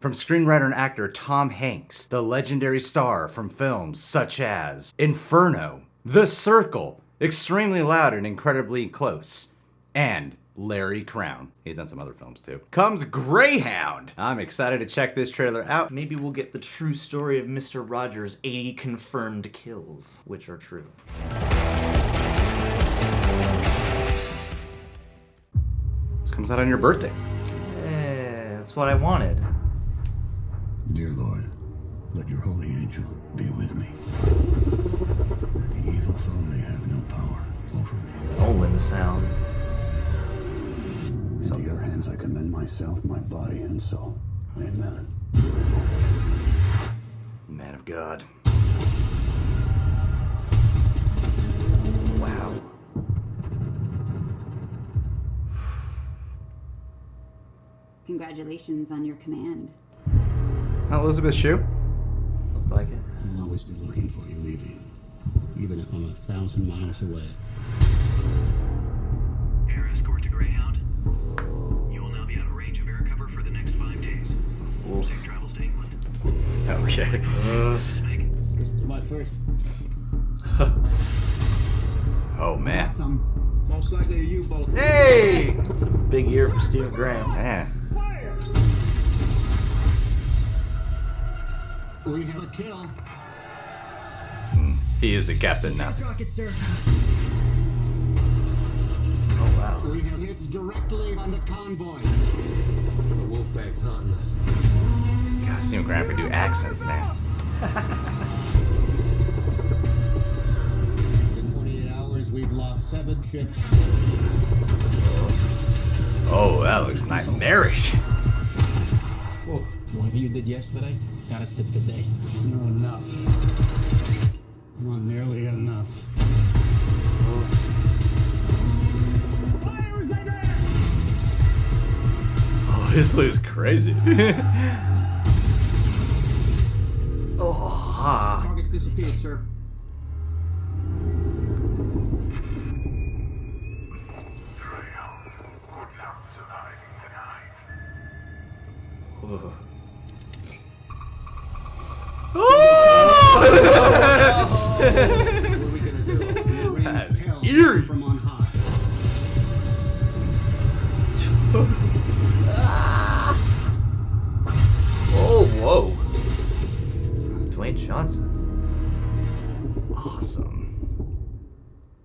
From screenwriter and actor Tom Hanks, the legendary star from films such as Inferno, The Circle, Extremely Loud and Incredibly Close, and Larry Crown. He's done some other films too. Comes Greyhound. I'm excited to check this trailer out. Maybe we'll get the true story of Mr. Rogers' 80 confirmed kills, which are true. This comes out on your birthday. That's what I wanted. Dear Lord, let your holy angel be with me, that the evil foe may have no power over me. Nolan sounds. Into your hands I commend myself, my body, and soul. Amen. Man of God. Wow. Congratulations on your command. Elizabeth Shue. Looks like it. I'll always be looking for you, Evie, even if I'm 1,000 miles away. Air escort to Greyhound. You will now be out of range of air cover for the next 5 days. Safe travels to England. Okay. This is my first. Oh man. Most likely a U-boat. Hey! That's a big year for Stephen Graham. Man. We have a kill. He is the captain now. Oh wow. We have hits directly on the convoy. The Wolfpack's hunting us. God, Stephen Graham can do accents, man. In 48 hours, we've lost 7 ships. Oh, that looks nightmarish. Whatever you did yesterday got us to today. It's not enough. Not nearly enough. Fire is under! Oh, this looks crazy. Ah. Target's disappeared, sir. What are we gonna do? We'll rain That's hell eerie. from on high. Oh, whoa. Dwayne Johnson. Awesome.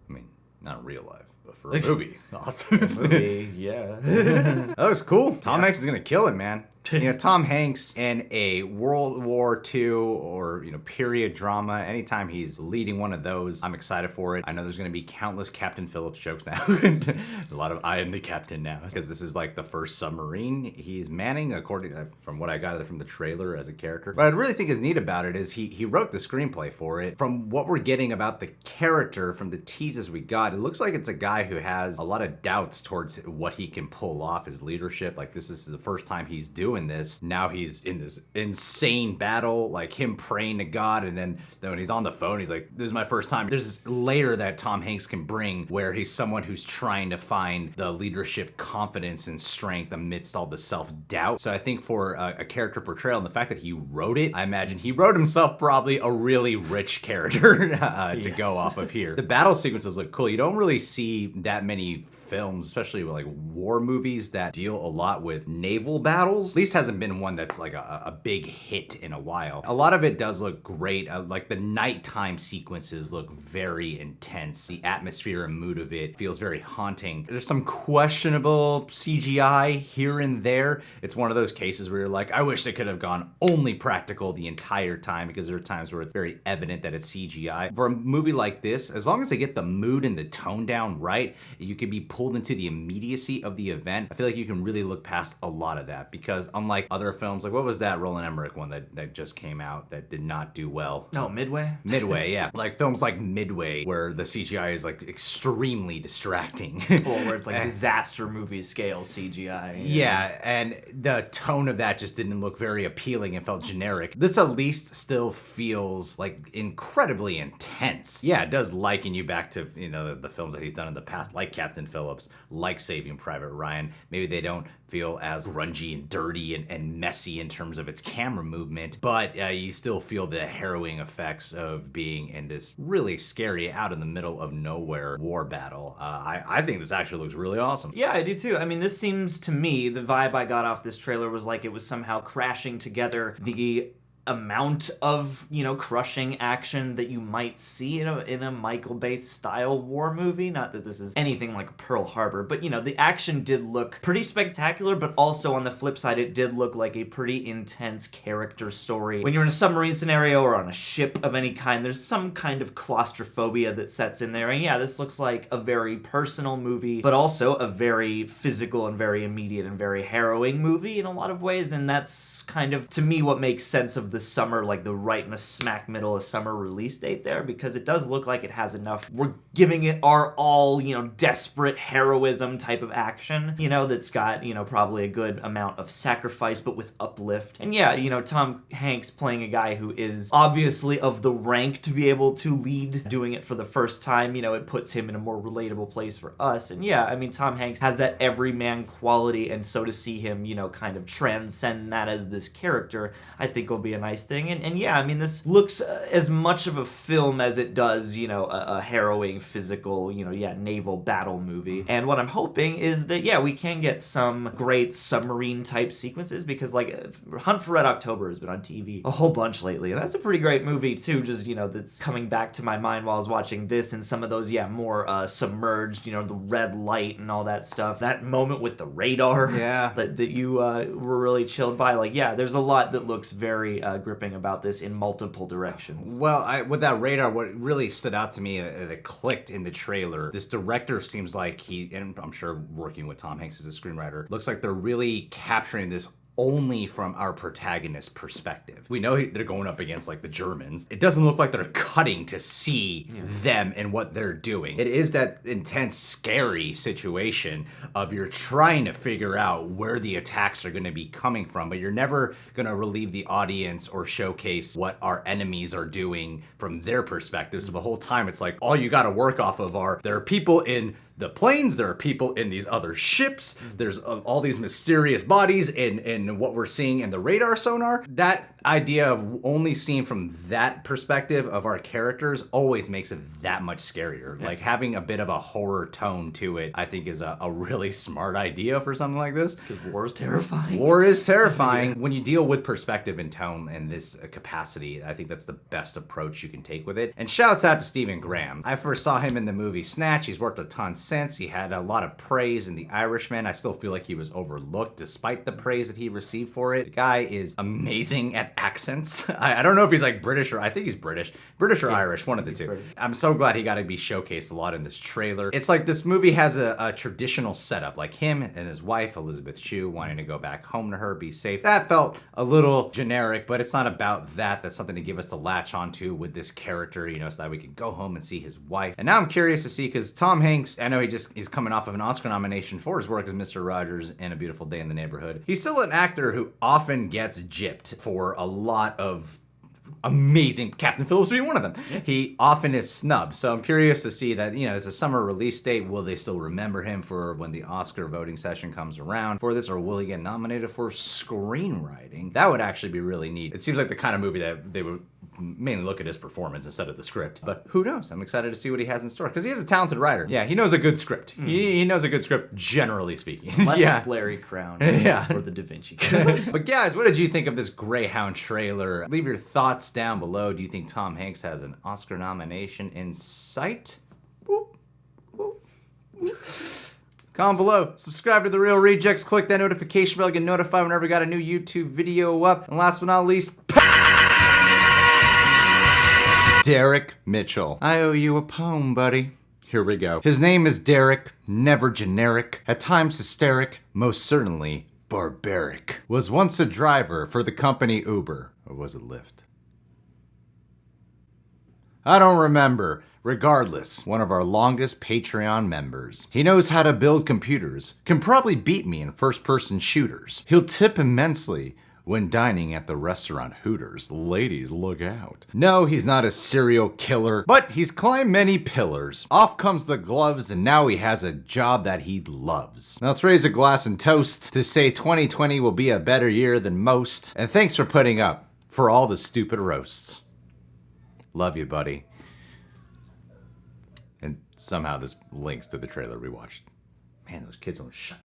I mean, not in real life, but for a movie. Awesome. Movie, yeah. That looks cool. Tom Hanks is gonna kill it, man. You know, Tom Hanks in a World War II or, period drama, anytime he's leading one of those, I'm excited for it. I know there's going to be countless Captain Phillips jokes now. A lot of I am the captain now, because this is like the first submarine he's manning, according from what I got from the trailer as a character. What I really think is neat about it is he wrote the screenplay for it. From what we're getting about the character, from the teases we got, it looks like it's a guy who has a lot of doubts towards what he can pull off his leadership. Like, this is the first time he's doing this. Now he's in this insane battle, like him praying to God, and then when he's on the phone, he's like, this is my first time. There's this layer that Tom Hanks can bring where he's someone who's trying to find the leadership confidence and strength amidst all the self-doubt. So I think for a character portrayal and the fact that he wrote it, I imagine he wrote himself probably a really rich character to go off of here. The battle sequences look cool. You don't really see that many films, especially with like war movies, that deal a lot with naval battles. At least hasn't been one that's like a big hit in a while. A lot of it does look great. Like the nighttime sequences look very intense. The atmosphere and mood of it feels very haunting. There's some questionable CGI here and there. It's one of those cases where you're like, I wish they could have gone only practical the entire time, because there are times where it's very evident that it's CGI. For a movie like this, as long as they get the mood and the tone down right, you could be pulled into the immediacy of the event. I feel like you can really look past a lot of that, because unlike other films, like what was that Roland Emmerich one that just came out that did not do well? No, Midway? Midway, yeah. Like films like Midway, where the CGI is like extremely distracting. Or where it's like disaster movie scale CGI. Yeah, and the tone of that just didn't look very appealing and felt generic. This at least still feels like incredibly intense. Yeah, it does liken you back to, the films that he's done in the past, like Captain Phillips, Phillips, like Saving Private Ryan. Maybe they don't feel as grungy and dirty and messy in terms of its camera movement, but you still feel the harrowing effects of being in this really scary, out in the middle of nowhere war battle. I think this actually looks really awesome. Yeah, I do too. I mean, this seems to me, the vibe I got off this trailer was like it was somehow crashing together the amount of, you know, crushing action that you might see in a Michael Bay style war movie. Not that this is anything like Pearl Harbor, but you know, the action did look pretty spectacular, but also on the flip side, it did look like a pretty intense character story. When you're in a submarine scenario or on a ship of any kind, there's some kind of claustrophobia that sets in there. And yeah, this looks like a very personal movie, but also a very physical and very immediate and very harrowing movie in a lot of ways. And that's kind of, to me, what makes sense of the summer, like the right in the smack middle of summer release date there, because it does look like it has enough. We're giving it our all, you know, desperate heroism type of action, you know, that's got, you know, probably a good amount of sacrifice, but with uplift. And yeah, you know, Tom Hanks playing a guy who is obviously of the rank to be able to lead, doing it for the first time, you know, it puts him in a more relatable place for us. And yeah, I mean, Tom Hanks has that everyman quality, and so to see him, you know, kind of transcend that as this character, I think will be a nice thing. And yeah, I mean, this looks as much of a film as it does, you know, a harrowing physical, you know, yeah, naval battle movie. And what I'm hoping is that, yeah, we can get some great submarine type sequences, because like Hunt for Red October has been on TV a whole bunch lately, and that's a pretty great movie too, just, you know, that's coming back to my mind while I was watching this, and some of those, yeah, more submerged, you know, the red light and all that stuff. That moment with the radar, yeah, that you were really chilled by. Like, yeah, there's a lot that looks very gripping about this in multiple directions. Well, with that radar, what really stood out to me, it clicked in the trailer. This director seems like and I'm sure working with Tom Hanks as a screenwriter, looks like they're really capturing this only from our protagonist's perspective. We know they're going up against like the Germans. It doesn't look like they're cutting to see them and what they're doing. It is that intense, scary situation of you're trying to figure out where the attacks are going to be coming from, but you're never going to relieve the audience or showcase what our enemies are doing from their perspective. So the whole time it's like all you got to work off of there are people in the planes, there are people in these other ships, there's all these mysterious bodies in what we're seeing in the radar sonar. That idea of only seeing from that perspective of our characters always makes it that much scarier. Yeah. Like having a bit of a horror tone to it, I think is a really smart idea for something like this. Because war is terrifying. War is terrifying. Yeah. When you deal with perspective and tone in this capacity, I think that's the best approach you can take with it. And shouts out to Stephen Graham. I first saw him in the movie Snatch. He's worked a ton since. He had a lot of praise in The Irishman. I still feel like he was overlooked despite the praise that he received for it. The guy is amazing at accents. I don't know if he's like British or I think he's British or Irish, one of the two. British. I'm so glad he got to be showcased a lot in this trailer. It's like this movie has a traditional setup, like him and his wife Elizabeth Shue wanting to go back home to her, be safe. That felt a little generic, but it's not about that. That's something to give us to latch onto with this character, you know, so that we can go home and see his wife. And now I'm curious to see, because Tom Hanks, I know he's coming off of an Oscar nomination for his work as Mr. Rogers in A Beautiful Day in the Neighborhood. He's still an actor who often gets gypped for a lot of amazing, Captain Phillips being one of them. Yeah. He often is snubbed. So I'm curious to see that, you know, it's a summer release date. Will they still remember him for when the Oscar voting session comes around for this, or will he get nominated for screenwriting? That would actually be really neat. It seems like the kind of movie that they would mainly look at his performance instead of the script. But who knows? I'm excited to see what he has in store, because he is a talented writer. Yeah, he knows a good script. He knows a good script, generally speaking. Unless it's Larry Crown or the Da Vinci Code. But guys, what did you think of this Greyhound trailer? Leave your thoughts down below. Do you think Tom Hanks has an Oscar nomination in sight? Comment below. Subscribe to The Real Rejects. Click that notification bell to get notified whenever we got a new YouTube video up. And last but not least, Derek Mitchell. I owe you a poem, buddy. Here we go. His name is Derek, never generic, at times hysteric, most certainly barbaric. Was once a driver for the company Uber, or was it Lyft? I don't remember. Regardless, one of our longest Patreon members. He knows how to build computers, can probably beat me in first-person shooters. He'll tip immensely when dining at the restaurant Hooters. Ladies, look out. No, he's not a serial killer, but he's climbed many pillars. Off comes the gloves, and now he has a job that he loves. Now let's raise a glass and toast to say 2020 will be a better year than most, and thanks for putting up for all the stupid roasts. Love you, buddy. And somehow this links to the trailer we watched. Man, those kids won't shut